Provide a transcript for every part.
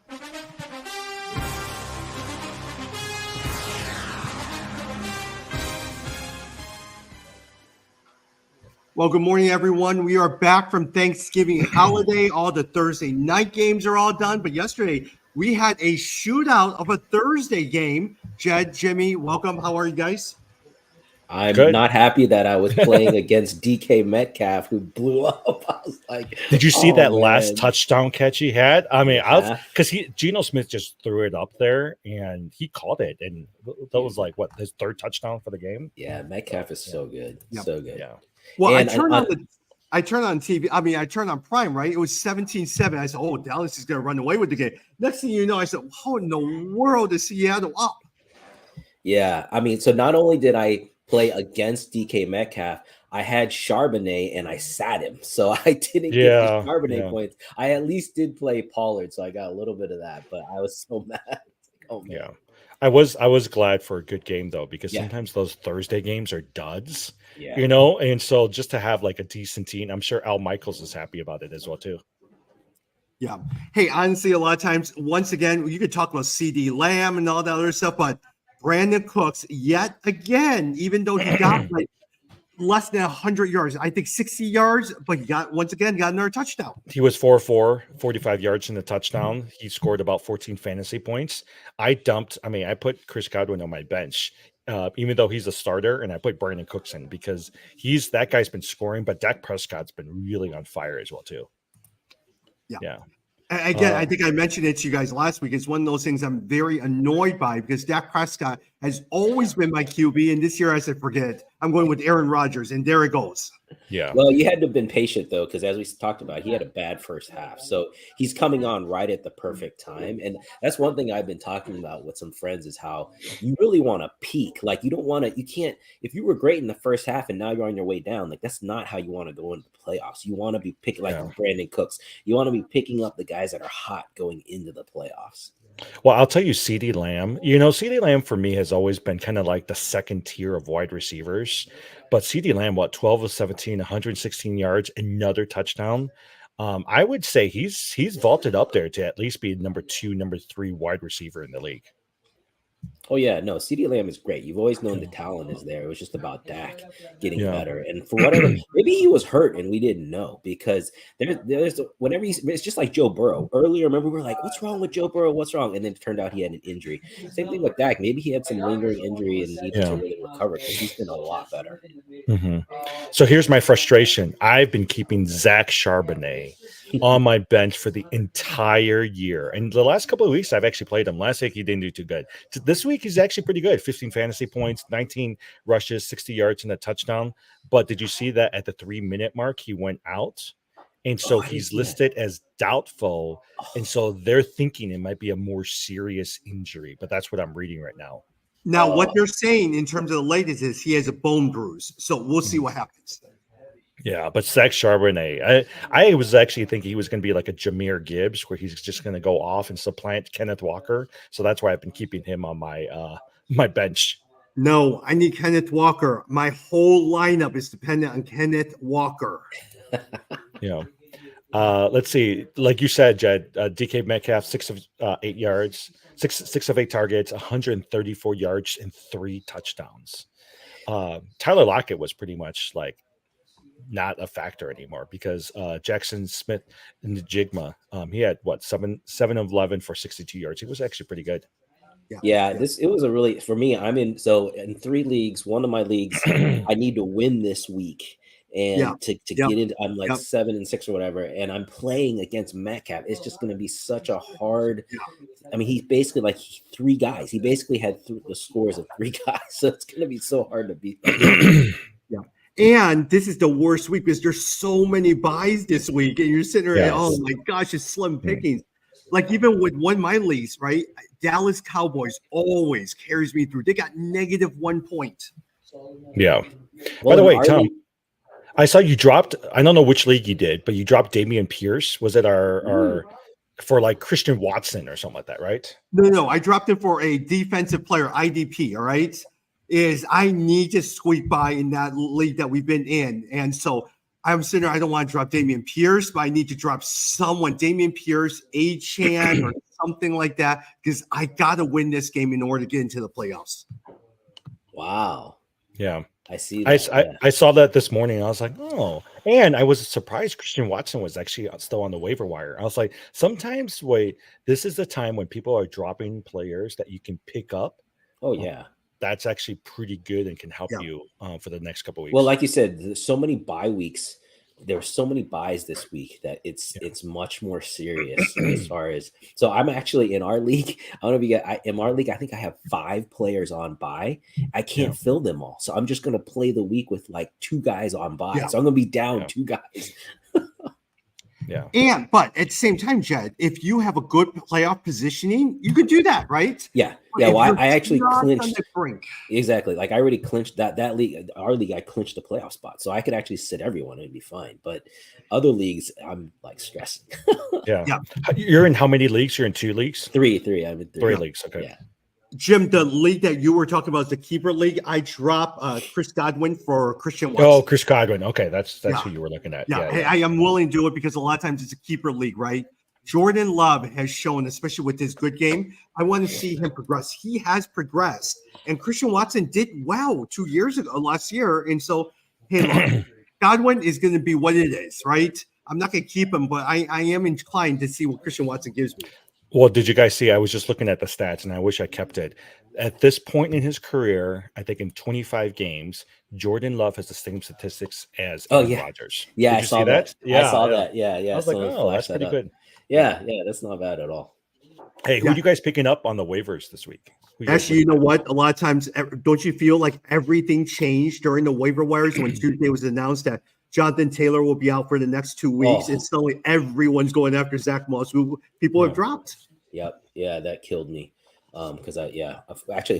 Well, good morning, everyone. We are back from Thanksgiving holiday. All the Thursday night games are all done. But yesterday, we had a shootout of a Thursday game. Jed, Jimmy, welcome. How are you guys? I'm Good. not happy that I was playing against DK Metcalf, who blew up. I was like, Did you see that man. last touchdown catch he had? I mean, Yeah. because Geno Smith just threw it up there and he caught it, and that was like what, his third touchdown for the game. Yeah, Metcalf is so good, so good. Yeah. Well, And I turned on TV. I mean, I turned on Prime, right? It was 17-7. I said, oh, Dallas is going to run away with the game. Next thing you know, I said, how in the world is Seattle up? Yeah, I mean, so not only did I play against DK Metcalf, I had Charbonnet and I sat him, so I didn't get the Charbonnet points. I at least did play Pollard, so I got a little bit of that, but I was so mad. Oh man. Yeah. I was glad for a good game though, because sometimes those Thursday games are duds, you know, and so just to have like a decent team, I'm sure Al Michaels is happy about it as well too. Yeah. Hey, honestly, a lot of times, once again, you could talk about CeeDee Lamb and all that other stuff, but Brandon Cooks, yet again, even though he got like less than 100 yards, I think 60 yards, but he got another touchdown. He was 4-4, 45 yards in the touchdown. He scored about 14 fantasy points. I put Chris Godwin on my bench, even though he's a starter, and I put Brandon Cooks in because that guy's been scoring, but Dak Prescott's been really on fire as well too. Yeah. Again, I think I mentioned it to you guys last week. It's one of those things I'm very annoyed by because Dak Prescott has always been my QB. And this year, I said, forget it. I'm going with Aaron Rodgers. And there it goes. Yeah. Well, you had to have been patient, though, because as we talked about, he had a bad first half. So he's coming on right at the perfect time. And that's one thing I've been talking about with some friends is how you really want to peak. Like, you can't, if you were great in the first half and now you're on your way down, like, that's not how you want to go into the playoffs. You want to be picking, like Brandon Cooks. You want to be picking up the guys that are hot going into the playoffs. Well, I'll tell you, CeeDee Lamb. You know, CeeDee Lamb for me has always been kind of like the second tier of wide receivers. But CeeDee Lamb, 12 of 17, 116 yards, another touchdown. I would say he's vaulted up there to at least be number 2, number 3 wide receiver in the league. Oh, yeah. No, CeeDee Lamb is great. You've always known the talent is there. It was just about Dak getting better. And for whatever, maybe he was hurt and we didn't know because there's whenever it's just like Joe Burrow. Earlier, remember, we were like, what's wrong with Joe Burrow? What's wrong? And then it turned out he had an injury. Same thing with Dak. Maybe he had some lingering injury and needed to really recover because he's been a lot better. Mm-hmm. So here's my frustration. I've been keeping Zach Charbonnet on my bench for the entire year. And the last couple of weeks, I've actually played him. Last week, he didn't do too good. This week, he's actually pretty good. 15 fantasy points, 19 rushes, 60 yards, and a touchdown. But did you see that at the 3-minute mark, he went out? And so he's listed as doubtful. And so they're thinking it might be a more serious injury. But that's what I'm reading right now. Now, what they're saying in terms of the latest is he has a bone bruise. So we'll see what happens. Yeah, but Zach Charbonnet, I was actually thinking he was going to be like a Jahmyr Gibbs, where he's just going to go off and supplant Kenneth Walker. So that's why I've been keeping him on my my bench. No, I need Kenneth Walker. My whole lineup is dependent on Kenneth Walker. Yeah. Let's see. Like you said, Jed, DK Metcalf, 6 of 8 yards, 6 of 8 targets, 134 yards, and 3 touchdowns. Tyler Lockett was pretty much like not a factor anymore because Jackson Smith and the Jigma, he had 7 of 11 for 62 yards. He was actually pretty good. Yeah, it was a really, for me, I'm in 3 leagues. One of my leagues, I need to win this week. And to get into, I'm like 7-6 or whatever, and I'm playing against Metcalf. It's just going to be such a hard. I mean, he's basically like 3 guys. He basically had the scores of 3 guys, so it's going to be so hard to beat. And this is the worst week because there's so many buys this week, and you're sitting there, oh my gosh, it's slim pickings. Like even with one of my leagues, right? Dallas Cowboys always carries me through. They got -1 point. Yeah. By the way, Tom, I saw you dropped. I don't know which league you did, but you dropped Dameon Pierce. Was it our for like Christian Watson or something like that, right? No. I dropped it for a defensive player, IDP. All right. I need to squeak by in that league that we've been in. And so I'm sitting there, I don't want to drop Dameon Pierce, but I need to drop someone, Dameon Pierce, Achane, or something like that, because I got to win this game in order to get into the playoffs. Wow. Yeah. I see I, that. I, I saw that this morning. I was like, oh, and I was surprised Christian Watson was actually still on the waiver wire. I was like, sometimes this is the time when people are dropping players that you can pick up. Oh yeah. That's actually pretty good and can help Yeah. you for the next couple of weeks. Well, like you said, there's so many bye weeks. There's so many buys this week that it's much more serious as far as. So I'm actually in our league. I don't know if you get in our league. I think I have 5 players on buy. I can't fill them all, so I'm just gonna play the week with like 2 guys on buy. Yeah. So I'm gonna be down Yeah. 2 guys. yeah. But at the same time, Jed, if you have a good playoff positioning, you could do that, right? Yeah. But Yeah. if Well, you're I actually just on clinched. the brink. Exactly. Like I already clinched that league, our league, I clinched the playoff spot. So I could actually sit everyone and it'd be fine. But other leagues, I'm like stressing. Yeah. Yeah. You're in how many leagues? You're in 2 leagues? 3. I'm in 3. 3 leagues. Okay. Yeah. Jim, the league that you were talking about, the keeper league, I dropped Chris Godwin for Christian Watson. Oh, Chris Godwin. Okay. That's Yeah. who you were looking at. Yeah, I am willing to do it because a lot of times it's a keeper league, right? Jordan Love has shown, especially with his good game, I want to see him progress. He has progressed, and Christian Watson did well 2 years ago, last year, and so hey, Godwin is going to be what it is, right? I'm not going to keep him, but I am inclined to see what Christian Watson gives me. Well, did you guys see? I was just looking at the stats, and I wish I kept it. At this point in his career, I think in 25 games, Jordan Love has the same statistics as Aaron Rodgers. Yeah, Did I you saw see that. Yeah, I saw that. Yeah. I was like, oh, that's pretty good. Yeah, that's not bad at all. Hey, who are you guys picking up on the waivers this week? Actually, you know what? A lot of times, don't you feel like everything changed during the waiver wires when Tuesday was announced that Jonathan Taylor will be out for the next 2 weeks? And suddenly everyone's going after Zach Moss, who people have dropped. Yep. Yeah, that killed me. Because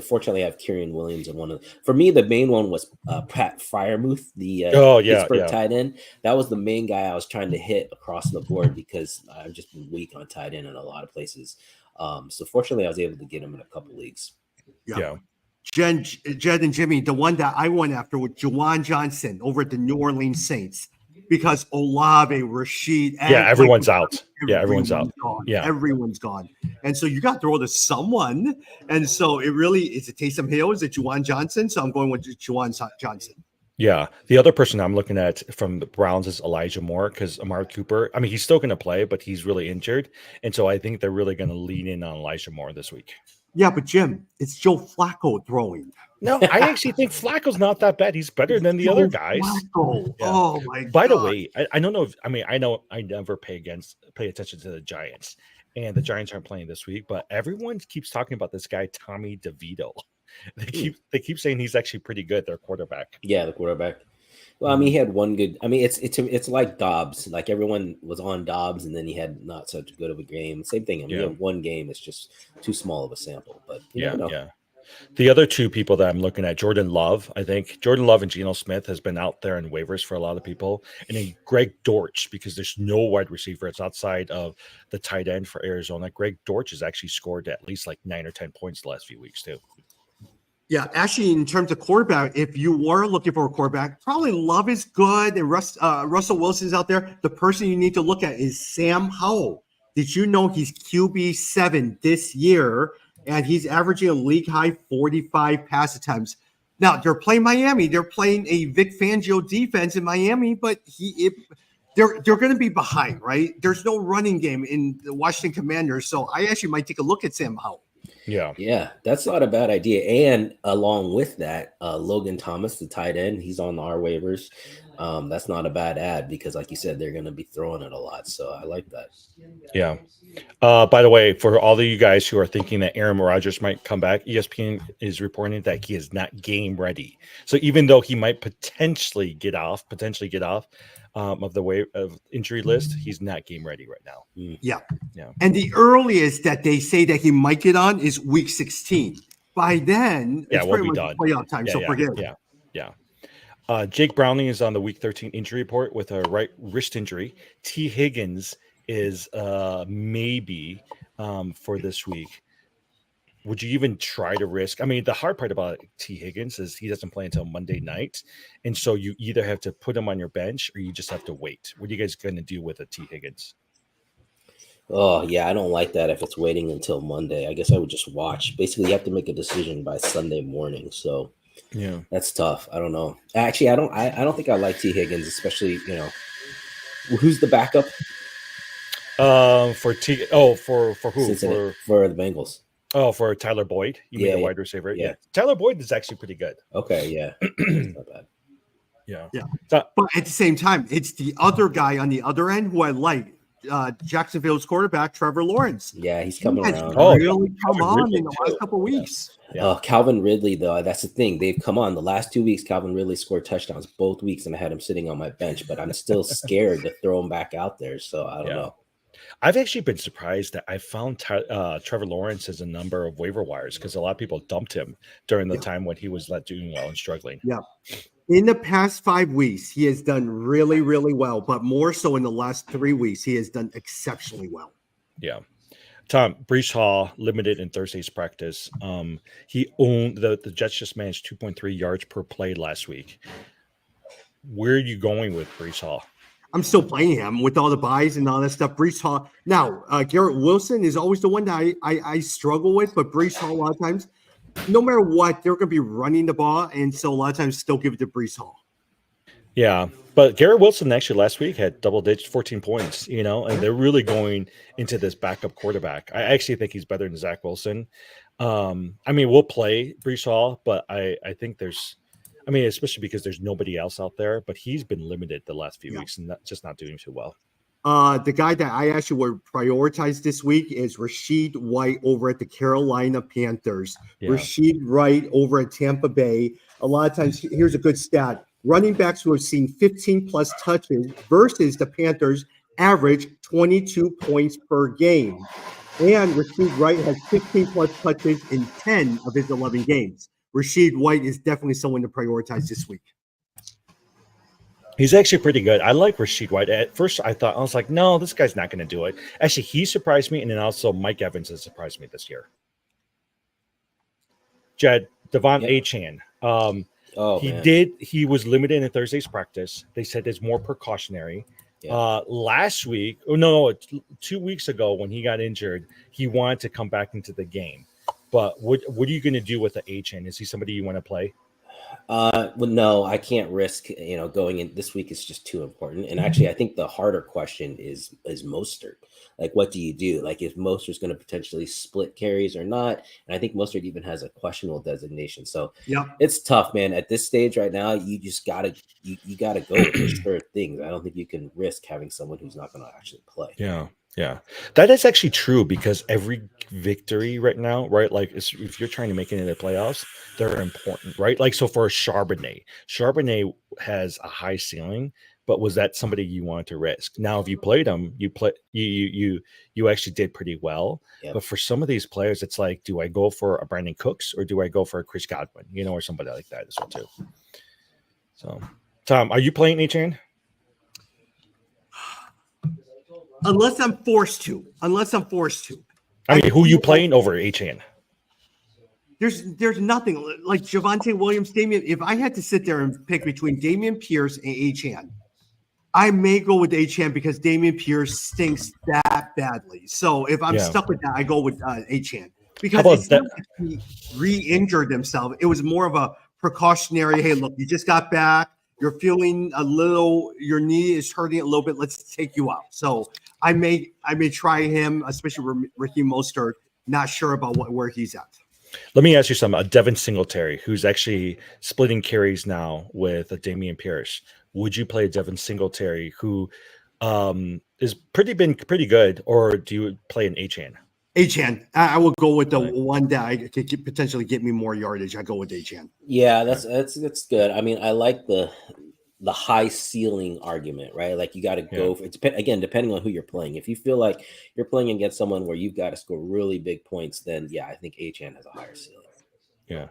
fortunately, I have Kyren Williams and for me, the main one was Pat Fryermuth, the Pittsburgh tight end. That was the main guy I was trying to hit across the board because I've just been weak on tight end in a lot of places. So fortunately, I was able to get him in a couple leagues. Yeah. Jed and Jimmy, the one that I went after was Juwan Johnson over at the New Orleans Saints because Olave, Rashid, everyone's out. Everyone's out. Gone. Yeah, everyone's gone. And so you got to throw to someone. And so it really is it Taysom Hill? Is it Juwan Johnson? So I'm going with Juwan Johnson. Yeah. The other person I'm looking at from the Browns is Elijah Moore because Amari Cooper, I mean, he's still going to play, but he's really injured. And so I think they're really going to lean in on Elijah Moore this week. Yeah, but Jim, it's Joe Flacco throwing. No, I actually think Flacco's not that bad. He's better than the other guys. Flacco. Yeah. Oh my God. By the way, I don't know if I know I never pay attention to the Giants, and the Giants aren't playing this week, but everyone keeps talking about this guy, Tommy DeVito. They keep saying he's actually pretty good, their quarterback. Yeah, the quarterback. Well, I mean, he had one good. I mean, it's like Dobbs. Like everyone was on Dobbs, and then he had not such good of a game. Same thing. I mean, he had one game. It's just too small of a sample. But yeah. The other two people that I'm looking at, Jordan Love. I think Jordan Love and Geno Smith has been out there in waivers for a lot of people, and then Greg Dortch because there's no wide receiver. It's outside of the tight end for Arizona. Greg Dortch has actually scored at least like 9 or 10 points the last few weeks too. Yeah, actually, in terms of quarterback, if you were looking for a quarterback, probably Love is good and Russell Wilson's out there. The person you need to look at is Sam Howell. Did you know he's QB7 this year, and he's averaging a league high 45 pass attempts? Now they're playing Miami. They're playing a Vic Fangio defense in Miami, but they're going to be behind, right? There's no running game in the Washington Commanders, so I actually might take a look at Sam Howell. Yeah, that's not a bad idea. And along with that, Logan Thomas, the tight end, he's on our waivers. That's not a bad ad because, like you said, they're going to be throwing it a lot. So I like that. Yeah. By the way, for all of you guys who are thinking that Aaron Rodgers might come back, ESPN is reporting that he is not game ready. So even though he might potentially get off of the wave of injury list, he's not game ready right now. Yeah. And the earliest that they say that he might get on is week 16. By then, it's we'll pretty be much done. playoff time. So forget it. Yeah. Jake Browning is on the week 13 injury report with a right wrist injury. T. Higgins is maybe for this week. Would you even try to risk? I mean, the hard part about T. Higgins is he doesn't play until Monday night. And so you either have to put him on your bench or you just have to wait. What are you guys going to do with a T. Higgins? Oh yeah, I don't like that if it's waiting until Monday. I guess I would just watch. Basically, you have to make a decision by Sunday morning. So Yeah. that's tough. I don't know. Actually, I don't think I like T. Higgins, especially who's the backup For who? Cincinnati for the Bengals. For Tyler Boyd. You mean Yeah, the yeah, wide receiver? yeah. Tyler Boyd is actually pretty good. Okay, yeah, that's not bad. Yeah. Yeah. So, But at the same time, it's the other guy on the other end who I like. Jacksonville's quarterback, Trevor Lawrence. Yeah, he's He coming has around. really come Calvin on Ridley in the too. last couple of weeks. Yeah. Calvin Ridley, though, that's the thing. They've come on the last 2 weeks. Calvin Ridley scored touchdowns both weeks, and I had him sitting on my bench. But I'm still scared to throw him back out there. So I don't know. I've actually been surprised that I found Trevor Lawrence as a number of waiver wires because a lot of people dumped him during the time when he was not doing well and struggling. Yeah. In the past 5 weeks, he has done really, really well, but more so in the last 3 weeks, he has done exceptionally well. Yeah. Tom, Brees Hall limited in Thursday's practice. He owned the Jets just managed 2.3 yards per play last week. Where are you going with Brees Hall? I'm still playing him with all the buys and all that stuff. Brees Hall. Now, Garrett Wilson is always the one that I struggle with, but Brees Hall, a lot of times, no matter what, they're going to be running the ball. And so a lot of times still give it to Brees Hall. Yeah. But Garrett Wilson actually last week had double digits, 14 points, and they're really going into this backup quarterback. I actually think he's better than Zach Wilson. We'll play Brees Hall, but I think especially because there's nobody else out there, but he's been limited the last few weeks and not doing too well. The guy that I actually would prioritize this week is Rachaad White over at the Carolina Panthers. Yeah. Rachaad White over at Tampa Bay. A lot of times, here's a good stat. Running backs who have seen 15-plus touches versus the Panthers average 22 points per game. And Rachaad White has 15-plus touches in 10 of his 11 games. Rachaad White is definitely someone to prioritize this week. He's actually pretty good. I like Rachaad White. At first, I was like, no, this guy's not going to do it. Actually, he surprised me, and then also Mike Evans has surprised me this year. Jed, Devon Achane. He was limited in Thursday's practice. They said it's more precautionary. Yeah. Last week, 2 weeks ago when he got injured, he wanted to come back into the game. But what are you going to do with the Achane? Is he somebody you want to play? Well, no, I can't risk, going in this week is just too important. And actually, I think the harder question is Mostert. Like, what do you do? Like, if Mostert's going to potentially split carries or not? And I think Mostert even has a questionable designation. So it's tough, man. At this stage right now, you just gotta go with certain things. I don't think you can risk having someone who's not going to actually play. Yeah. Yeah, that is actually true because every victory right now, right? Like if you're trying to make it into the playoffs, they're important, right? Like, so for Charbonnet has a high ceiling, but was that somebody you wanted to risk? Now, if you played him, you actually did pretty well. Yep. But for some of these players, it's like, do I go for a Brandon Cooks or do I go for a Chris Godwin, or somebody like that as well too? So, Tom, are you playing Achane? Unless I'm forced to. I mean, who you playing over Achane? There's nothing like Javonte Williams, Damian. If I had to sit there and pick between Dameon Pierce and Achane, I may go with Achane because Dameon Pierce stinks that badly. So if I'm stuck with that, I go with Achane because he re-injured himself. It was more of a precautionary. Hey, look, you just got back. You're feeling your knee is hurting a little bit. Let's take you out. So I may try him, especially Raheem Mostert. Not sure about where he's at. Let me ask you something. Devin Singletary, who's actually splitting carries now with Dameon Pierce. Would you play Devin Singletary, who is been pretty good, or do you play an Achane? Achane. I will go with the one that could potentially get me more yardage. I go with Achane. Yeah, that's good. I mean, I like the high ceiling argument, right? Like you got to go for, depending on who you're playing. If you feel like you're playing against someone where you've got to score really big points, then I think Achane has a higher ceiling. Yeah,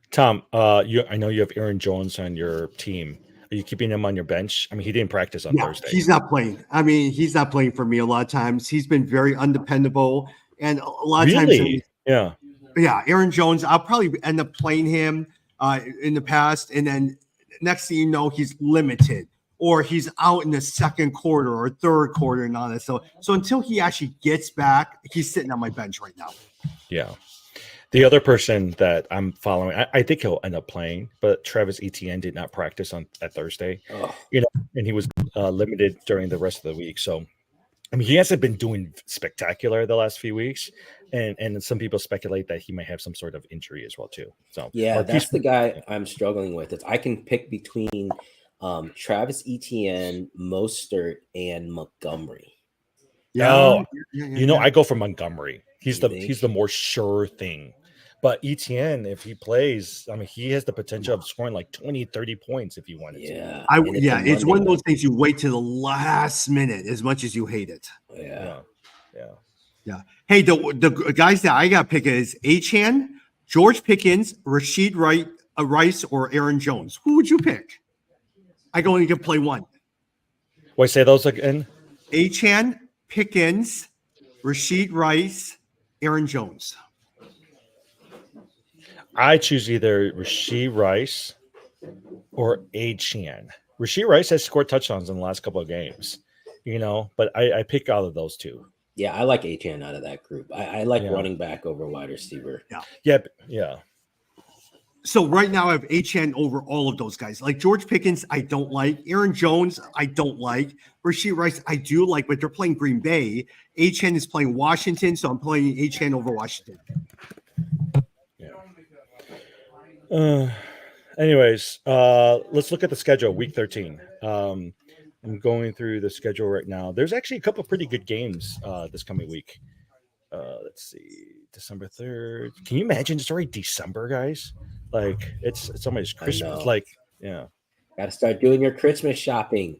Tom, I know you have Aaron Jones on your team. Are you keeping him on your bench? I mean, he didn't practice on Thursday. He's not playing. I mean, he's not playing for me a lot of times. He's been very undependable. And a lot of times, Aaron Jones, I'll probably end up playing him in the past. And then next thing you know, he's limited. or he's out in the second quarter or third quarter and all that. So until he actually gets back, he's sitting on my bench right now. Yeah. The other person that I'm following, I think he'll end up playing, but Travis Etienne did not practice at Thursday, and he was limited during the rest of the week. So, I mean, he hasn't been doing spectacular the last few weeks, and some people speculate that he might have some sort of injury as well too. So, yeah, that's the guy I'm struggling with. I can pick between Travis Etienne, Mostert, and Montgomery. Yeah, I go for Montgomery. He's the more sure thing. But Etienne, if he plays, I mean, he has the potential of scoring like 20, 30 points if he wanted to. It's one of those things you wait to the last minute as much as you hate it. Yeah. Hey, the guys that I got picked is Achane, George Pickens, Rashid Rice, or Aaron Jones. Who would you pick? I only can play one. Wait, say those again. Achane, Pickens, Rashid Rice, Aaron Jones. I choose either Rashid Rice or Achane. Rashid Rice has scored touchdowns in the last couple of games, but I pick out of those two. Yeah, I like Achane out of that group. I like running back over wide receiver. Yeah. So right now I have Achane over all of those guys. Like George Pickens, I don't like. Aaron Jones, I don't like. Rashid Rice, I do like, but they're playing Green Bay. Achane is playing Washington, so I'm playing Achane over Washington. Anyways, let's look at the schedule. Week 13. I'm going through the schedule right now. There's actually a couple of pretty good games this coming week. Let's see, December 3rd. Can you imagine it's already December, guys? Like it's almost Christmas. Like, yeah. Got to start doing your Christmas shopping.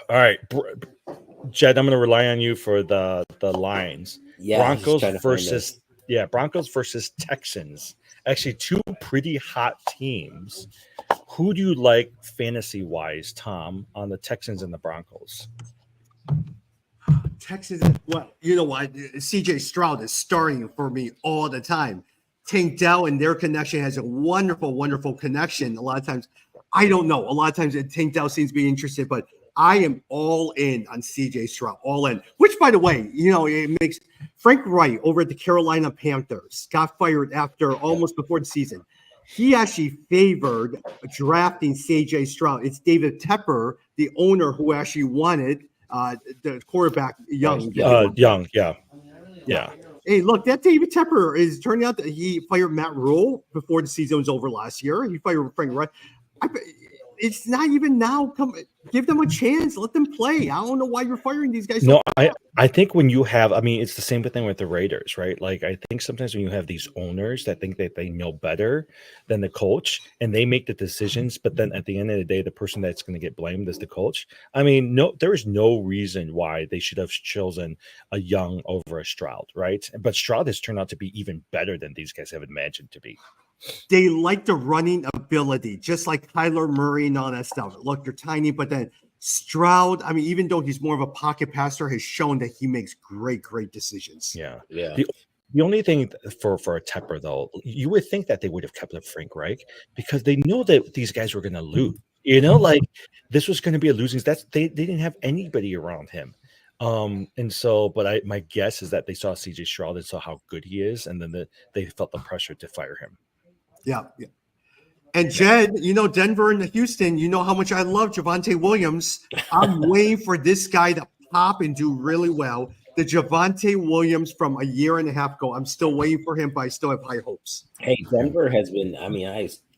All right, Jed, I'm going to rely on you for the lines. Yeah, Broncos versus Texans. Actually, two pretty hot teams. Who do you like fantasy-wise, Tom, on the Texans and the Broncos? Texans, well, you know what? CJ Stroud is starting for me all the time. Tank Dell and their connection has a wonderful, wonderful connection. A lot of times, I don't know. A lot of times, Tank Dell seems to be interested, but I am all in on CJ Stroud, all in. Which, by the way, it makes Frank Wright over at the Carolina Panthers got fired after almost before the season. He actually favored drafting CJ Stroud. It's David Tepper, the owner, who actually wanted the quarterback Young. Yeah. Hey, look, that David Tepper is turning out that he fired Matt Rule before the season was over last year. He fired Frank Wright. It's not even now. Give them a chance. Let them play. I don't know why you're firing these guys. No, I think when you have, it's the same thing with the Raiders, right? Like, I think sometimes when you have these owners that think that they know better than the coach and they make the decisions, but then at the end of the day, the person that's going to get blamed is the coach. There is no reason why they should have chosen a Young over a Stroud, right? But Stroud has turned out to be even better than these guys have imagined to be. They like the running ability, just like Kyler Murray and all that stuff. Look, they're tiny, but then Stroud, even though he's more of a pocket passer, has shown that he makes great decisions. Yeah. The only thing for a Tepper, though, you would think that they would have kept up Frank Reich because they know that these guys were going to lose. Like this was going to be a losing. They didn't have anybody around him. My guess is that they saw CJ Stroud and saw how good he is, and then they felt the pressure to fire him. Yeah. And Jed, Denver and Houston, how much I love Javonte Williams. I'm waiting for this guy to pop and do really well. The Javonte Williams from a year and a half ago, I'm still waiting for him, but I still have high hopes. Hey, Denver has been,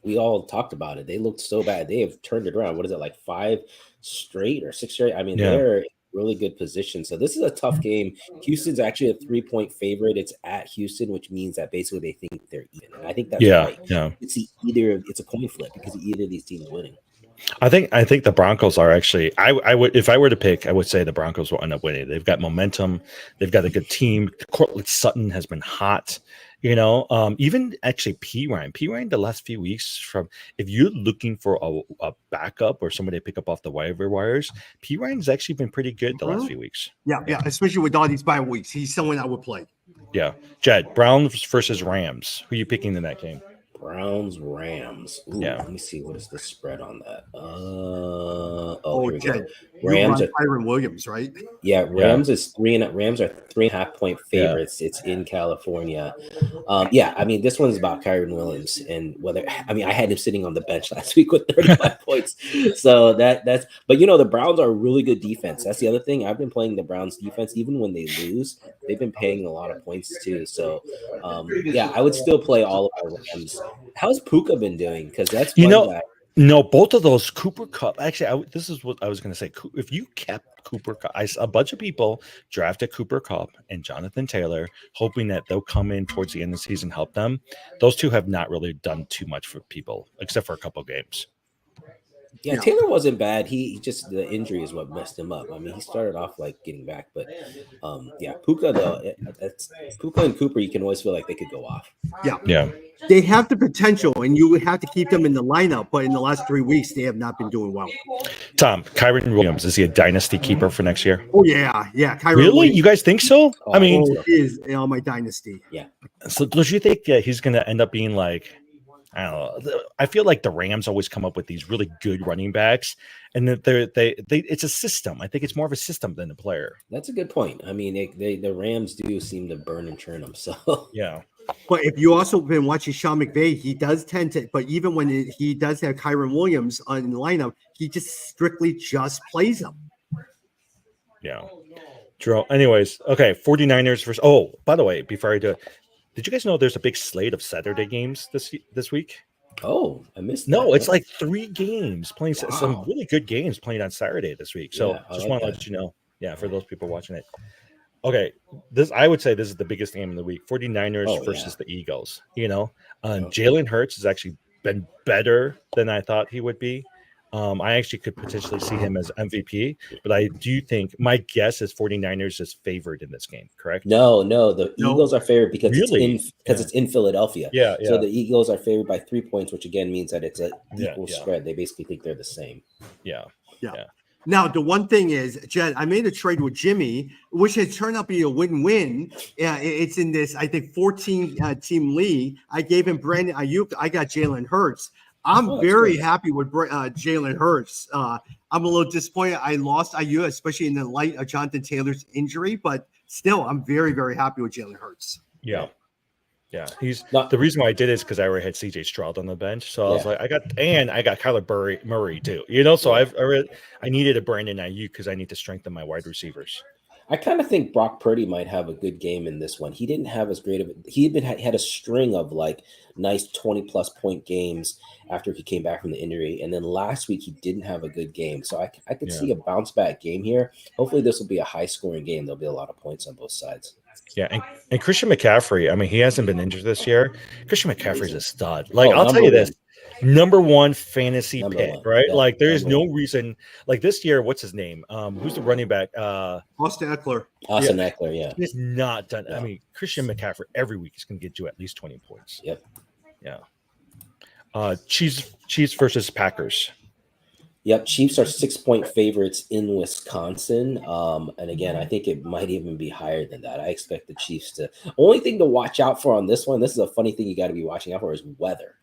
we all talked about it. They looked so bad. They have turned it around. What is it, like 5 straight or 6 straight? They're really good position. So this is a tough game. Houston's actually a 3-point favorite. It's at Houston, which means that basically they think they're even. And I think that's right. Yeah. It's a coin flip because either of these teams winning. I think the Broncos are actually. I would, if I were to pick, I would say the Broncos will end up winning. They've got momentum. They've got a good team. Cortland Sutton has been hot. Even actually P. Ryan, the last few weeks if you're looking for a backup or somebody to pick up off the waiver wires, P. Ryan's actually been pretty good the last few weeks. Yeah, especially with all these bye weeks. He's someone I would play. Yeah. Jed, Browns versus Rams. Who are you picking in that game? Browns Rams. Ooh, Yeah. let me see what is the spread on that. Here we go. Jed, you Rams run are Kyron Williams, right? Rams are 3.5-point Yeah. favorites. It's in California. I mean, this one's about Kyron Williams and I had him sitting on the bench last week with 35 points. So that's but the Browns are a really good defense. That's the other thing. I've been playing the Browns defense even when they lose. They've been paying a lot of points too. So I would still play all of our Rams. How's Puka been doing? Because that's one guy. No, both of those Cooper Cup. Actually, this is what I was going to say. If you kept Cooper Cup, a bunch of people drafted Cooper Cup and Jonathan Taylor, hoping that they'll come in towards the end of the season, help them. Those two have not really done too much for people, except for a couple games. Yeah, Taylor wasn't bad. He just the injury is what messed him up. I mean, he started off like getting back, but Puka though, Puka and Cooper, you can always feel like they could go off. Yeah. They have the potential, and you have to keep them in the lineup. But in the last 3 weeks, they have not been doing well. Tom, Kyron Williams, is he a dynasty keeper for next year? Oh yeah. Kyron Really? Williams. You guys think so? I mean, he is on my dynasty. Yeah. So don't you think he's going to end up being like? I don't know. I feel like the Rams always come up with these really good running backs, and that they it's a system. I think it's more of a system than a player. That's a good point. I mean, the Rams do seem to burn and churn them. So yeah. But if you also been watching Sean McVay, he does tend to. But even when he does have Kyron Williams in the lineup, he just strictly just plays them. Yeah. True. Anyways, okay. 49ers versus. Oh, by the way, before I do it. Did you guys know there's a big slate of Saturday games this week? Oh, I missed that. No, it's like 3 games playing some really good games playing on Saturday this week. So just want to let you know. Yeah, for those people watching it. Okay, I would say this is the biggest game of the week. 49ers versus the Eagles. Jalen Hurts has actually been better than I thought he would be. I actually could potentially see him as MVP, but I do think my guess is 49ers is favored in this game, correct? No, the Eagles are favored because it's in Philadelphia. Yeah. So the Eagles are favored by 3 points, which again means that it's an equal spread. They basically think they're the same. Yeah. Now, the one thing is, Jed, I made a trade with Jimmy, which has turned out to be a win-win. It's in this, I think, 14-team league. I gave him Brandon Ayuk. I got Jalen Hurts. I'm very happy with Jalen Hurts. I'm a little disappointed I lost Ayuk, especially in the light of Jonathan Taylor's injury, but still, I'm very, very happy with Jalen Hurts. Yeah. He's the reason why I did it is because I already had CJ Stroud on the bench, so I was like, I got Kyler Murray too. So I needed a Brandon Ayuk because I need to strengthen my wide receivers. I kind of think Brock Purdy might have a good game in this one. He didn't have as great of he had a string of like nice 20+ point games after he came back from the injury, and then last week he didn't have a good game. So I could see a bounce back game here. Hopefully this will be a high scoring game. There'll be a lot of points on both sides. Yeah, and Christian McCaffrey, I mean, he hasn't been injured this year. Christian McCaffrey's a stud. Like, I'll tell you this. Number one fantasy pick, right? Yeah, like there is no reason. Like this year, what's his name? Who's the running back? Austin Eckler. Eckler, yeah. He's not done. I mean, Christian McCaffrey every week is going to get you at least 20 points. Yep. Yeah. Chiefs versus Packers. Yep, Chiefs are 6-point favorites in Wisconsin. And again, I think it might even be higher than that. I expect the Chiefs to. Only thing to watch out for on this one. This is a funny thing you got to be watching out for is weather.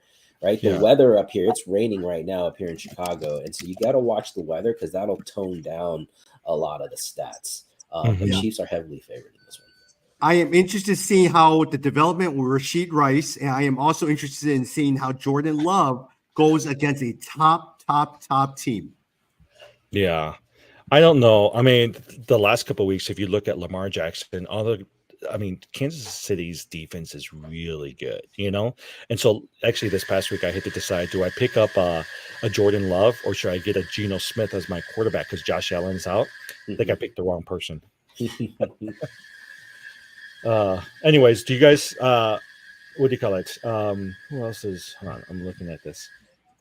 Right, the weather up here, it's raining right now up here in Chicago, and so you got to watch the weather because that'll tone down a lot of the stats. The Chiefs are heavily favored in this one. I am interested to see how the development with Rashid Rice, and I am also interested in seeing how Jordan Love goes against a top team. Yeah, I don't know. I mean, the last couple of weeks, if you look at Lamar Jackson, Kansas City's defense is really good, And so actually this past week I had to decide, do I pick up a Jordan Love or should I get a Geno Smith as my quarterback because Josh Allen's out? I think I picked the wrong person. Anyways, do you guys, what do you call it? Who else is, hold on, I'm looking at this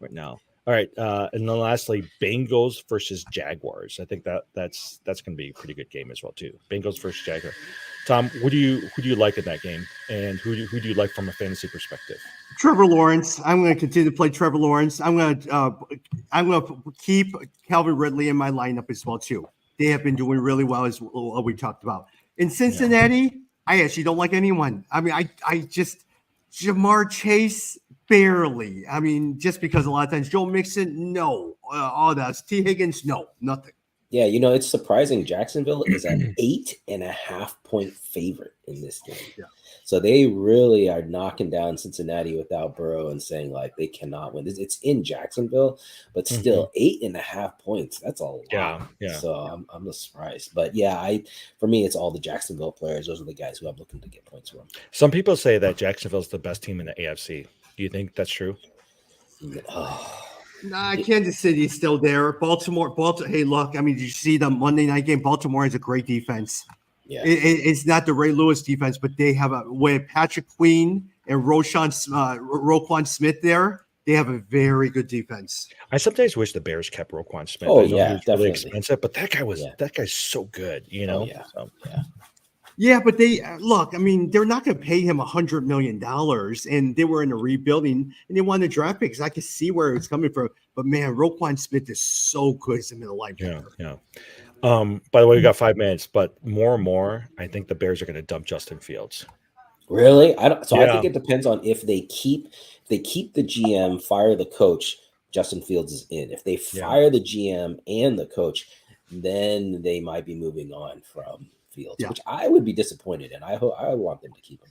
right now. All right, and then lastly, Bengals versus Jaguars. I think that's going to be a pretty good game as well too. Bengals versus Jaguars. Tom, who do you like in that game, and who do you like from a fantasy perspective? Trevor Lawrence. I'm going to continue to play Trevor Lawrence. I'm going to keep Calvin Ridley in my lineup as well too. They have been doing really well as we talked about. In Cincinnati, I actually don't like anyone. I mean, I just Jamar Chase barely. I mean, just because a lot of times Joe Mixon, no. All that's T. Higgins, no, nothing. Yeah, it's surprising. Jacksonville is an 8.5-point favorite in this game. Yeah. So they really are knocking down Cincinnati without Burrow and saying like they cannot win. It's in Jacksonville, but still 8.5 points. That's a lot. Yeah. So I'm surprised. But yeah, for me, it's all the Jacksonville players. Those are the guys who I'm looking to get points from. Some people say that Jacksonville's the best team in the AFC. Do you think that's true? Nah, Kansas City is still there. Baltimore. Hey, look. I mean, did you see the Monday night game? Baltimore has a great defense. Yeah, it's not the Ray Lewis defense, but they have with Patrick Queen and Roquan Smith there. They have a very good defense. I sometimes wish the Bears kept Roquan Smith. Oh, I know yeah, he was definitely. really expensive, but that guy's so good. Yeah, but they look. I mean, they're not going to pay him $100 million, and they were in a rebuilding, and they wanted draft picks. I could see where it's coming from, but man, Roquan Smith is so good as a middle linebacker. Yeah. By the way, we got 5 minutes, but more and more, I think the Bears are going to dump Justin Fields. Really? I think it depends on if they keep the GM, fire the coach. Justin Fields is in. If they fire the GM and the coach, then they might be moving on from Fields, which I would be disappointed in. I want them to keep him.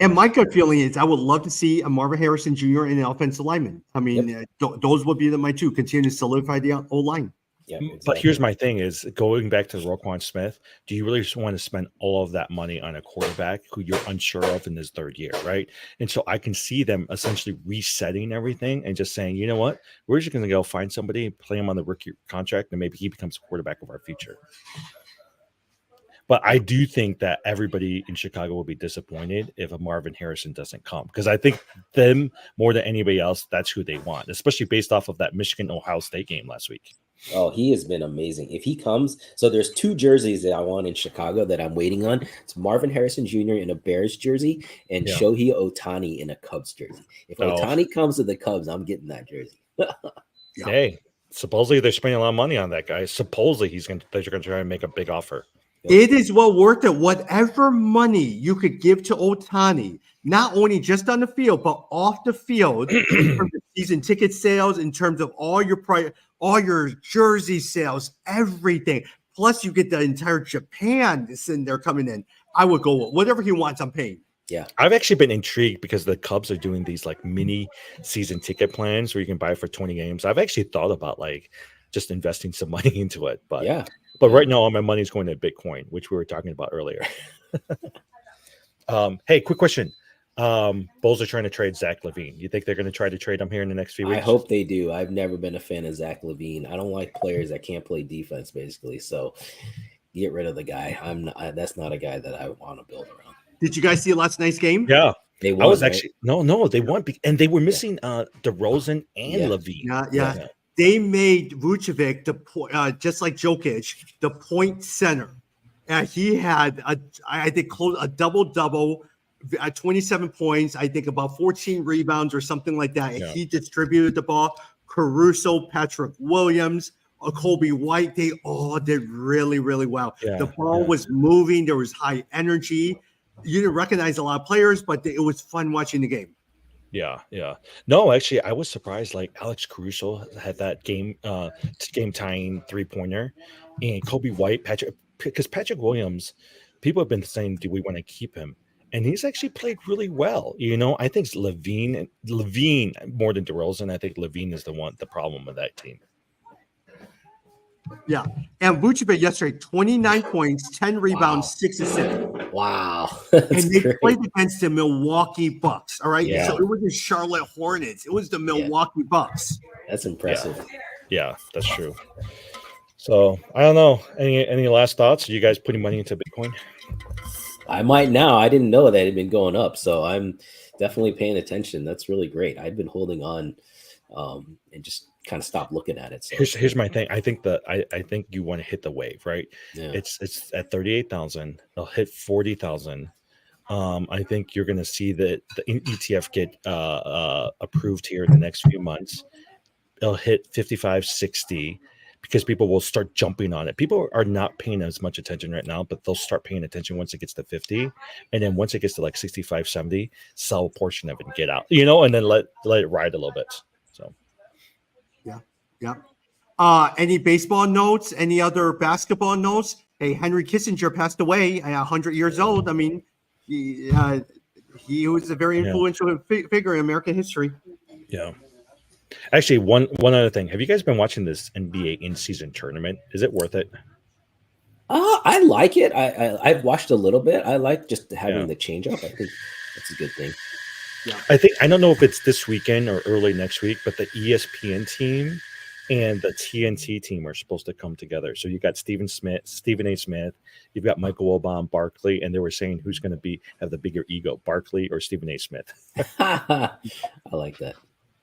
And my gut feeling is I would love to see a Marvin Harrison Jr. in the offensive lineman. I mean, those would be my two. Continue to solidify the O-line. Yeah, exactly. But here's my thing is going back to Roquan Smith, do you really just want to spend all of that money on a quarterback who you're unsure of in his third year, right? And so I can see them essentially resetting everything and just saying, you know what, we're just going to go find somebody, play him on the rookie contract, and maybe he becomes a quarterback of our future. But I do think that everybody in Chicago will be disappointed if a Marvin Harrison doesn't come, because I think them more than anybody else, that's who they want, especially based off of that Michigan-Ohio State game last week. Oh, he has been amazing. If he comes, so there's 2 jerseys that I want in Chicago that I'm waiting on. It's Marvin Harrison Jr. in a Bears jersey and Shohei Ohtani in a Cubs jersey. If Ohtani comes to the Cubs, I'm getting that jersey. Hey, supposedly they're spending a lot of money on that guy. Supposedly they're going to try and make a big offer. It is well worth it. Whatever money you could give to Ohtani, not only just on the field, but off the field, in terms of season ticket sales, in terms of all your jersey sales, everything. Plus, you get the entire Japan sitting there coming in. I would go with whatever he wants. I'm paying. Yeah, I've actually been intrigued because the Cubs are doing these like mini season ticket plans where you can buy for 20 games. I've actually thought about like just investing some money into it, but right now all my money is going to Bitcoin, which we were talking about earlier. Hey, quick question. Bulls are trying to trade Zach LaVine. You think they're going to try to trade him here in the next few weeks? I hope they do. I've never been a fan of Zach LaVine. I don't like players that can't play defense, basically. So get rid of the guy. That's not a guy that I want to build around. Did you guys see last night's game? Yeah. They won, I was right? actually no, they won, and they were missing DeRozan and LaVine. Yeah. They made Vucevic just like Jokic, the point center, and he had I think a double at 27 points. I think about 14 rebounds or something like that. And he distributed the ball. Caruso, Patrick Williams, Kobe White, they all did really, really well. The ball was moving. There was high energy. You didn't recognize a lot of players, but it was fun watching the game. Yeah. No, actually, I was surprised. Like Alex Caruso had that game tying 3-pointer, and Kobe White, because Patrick Williams, people have been saying, do we want to keep him? And he's actually played really well. I think it's LaVine more than DeRozan. I think LaVine is the problem with that team. Yeah. And Vucevic yesterday, 29 points, 10 rebounds, 6 assists. Wow. And they played against the Milwaukee Bucks. All right. Yeah. So it wasn't Charlotte Hornets. It was the Milwaukee Bucks. That's impressive. Yeah, that's true. So I don't know. Any last thoughts? Are you guys putting money into Bitcoin? I might now. I didn't know that it had been going up. So I'm definitely paying attention. That's really great. I've been holding on and just kind of stopped looking at it. So here's my thing. I think I think you want to hit the wave, right? Yeah. It's at 38,000. They'll hit 40,000. I think you're going to see the ETF get approved here in the next few months. They'll hit 55, 60. because people will start jumping on it. People are not paying as much attention right now, but they'll start paying attention once it gets to 50. And then once it gets to like 65, 70, sell a portion of it and get out, and then let it ride a little bit. So, yeah. Any baseball notes? Any other basketball notes? Hey, Henry Kissinger passed away at 100 years old. I mean, he was a very influential figure in American history. Yeah. Actually, one other thing. Have you guys been watching this NBA in-season tournament? Is it worth it? I like it. I've watched a little bit. I like just having the change up. I think that's a good thing. Yeah. I don't know if it's this weekend or early next week, but the ESPN team and the TNT team are supposed to come together. So you got Stephen A. Smith, you've got Michael Wilbon, Barkley, and they were saying who's going to have the bigger ego, Barkley or Stephen A. Smith. I like that.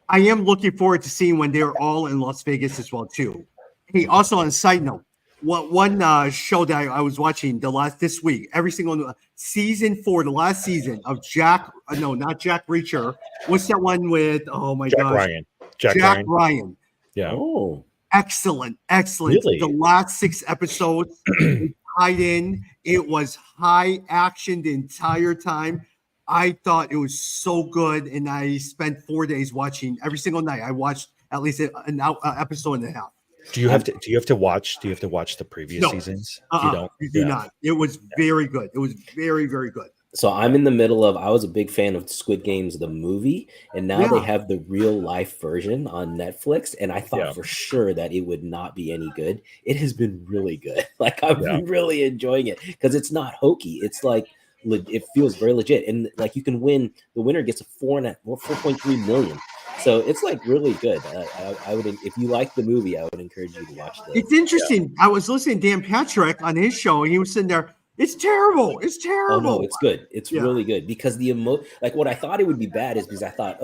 I am looking forward to seeing when they're all in Las Vegas as well too. Hey, also on a side note, one show that I was watching this week, every single season 4, the last season of not Jack Reacher. What's that one with? Oh my gosh, Ryan. Jack Ryan. Yeah. Oh, excellent. Really? The last 6 episodes tied in. It was high action the entire time. I thought it was so good, and I spent 4 days watching every single night. I watched at least an episode and a half. Do you have to watch the previous seasons? You do not. It was very good. It was very, very good. So I'm in the middle of. I was a big fan of Squid Games, the movie, and now they have the real life version on Netflix. And I thought for sure that it would not be any good. It has been really good. Like I'm really enjoying it because it's not hokey. It's like it feels very legit, and like you can win. The winner gets a 4.3 million. So it's like really good. I would, if you like the movie, I would encourage you to watch this. It's interesting. I was listening to Dan Patrick on his show, and he was sitting there. It's terrible. It's terrible. Oh no, it's good. It's really good because like what I thought it would be bad is because I thought,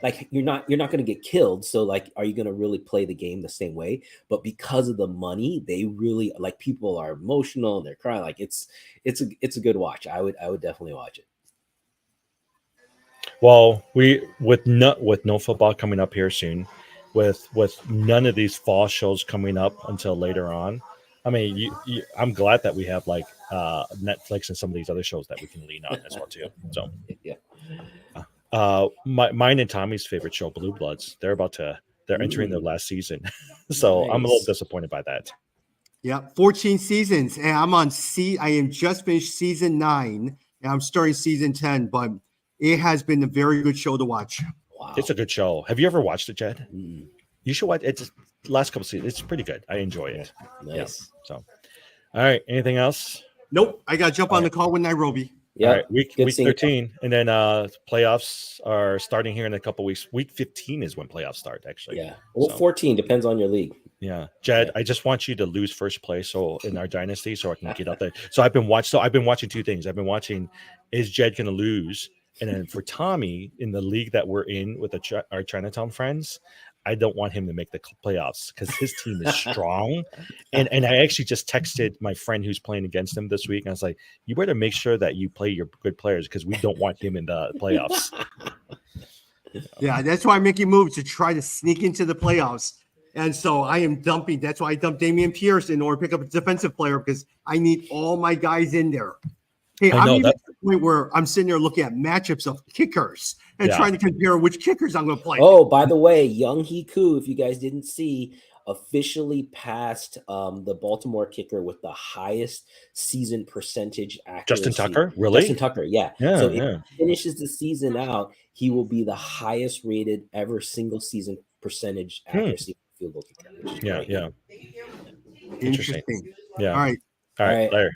like you're not going to get killed. So like, are you going to really play the game the same way? But because of the money, they really like people are emotional and they're crying. Like it's a good watch. I would definitely watch it. Well, with no football coming up here soon, with none of these fall shows coming up until later on. I mean, I'm glad that we have like Netflix and some of these other shows that we can lean on as well too. So mine and Tommy's favorite show, Blue Bloods, they're entering their last season, so nice. I'm a little disappointed by that. Yeah, 14 seasons, and I am just finished season 9, and I'm starting season 10, but it has been a very good show to watch. Wow, it's a good show. Have you ever watched it, Jed? Mm. You should watch it. Last couple seasons, it's pretty good. I enjoy it. Nice. Yeah. So, all right. Anything else? Nope. I got to jump on the call with Nairobi. Yeah. All right. Week 13, and then playoffs are starting here in a couple weeks. Week 15 is when playoffs start. Actually. Yeah. Well, 14 depends on your league. Yeah, Jed. I just want you to lose first place in our dynasty, so I can get up there. So I've been watching 2 things. I've been watching, is Jed going to lose? And then for Tommy in the league that we're in with our Chinatown friends, I don't want him to make the playoffs because his team is strong. And I actually just texted my friend who's playing against him this week. And I was like, you better make sure that you play your good players because we don't want him in the playoffs. Yeah, that's why I'm making moves to try to sneak into the playoffs. And so I am dumping. That's why I dumped Damian Pierce in order to pick up a defensive player because I need all my guys in there. Hey, I'm even at the point where I'm sitting there looking at matchups of kickers and trying to compare which kickers I'm going to play. Oh, by the way, Young-Hee Koo, if you guys didn't see, officially passed the Baltimore kicker with the highest season percentage accuracy. Justin Tucker? Really? Justin Tucker, yeah. So if he finishes the season out, he will be the highest rated ever single season percentage accuracy field goal kicker. Yeah. Interesting. Yeah. All right. Later.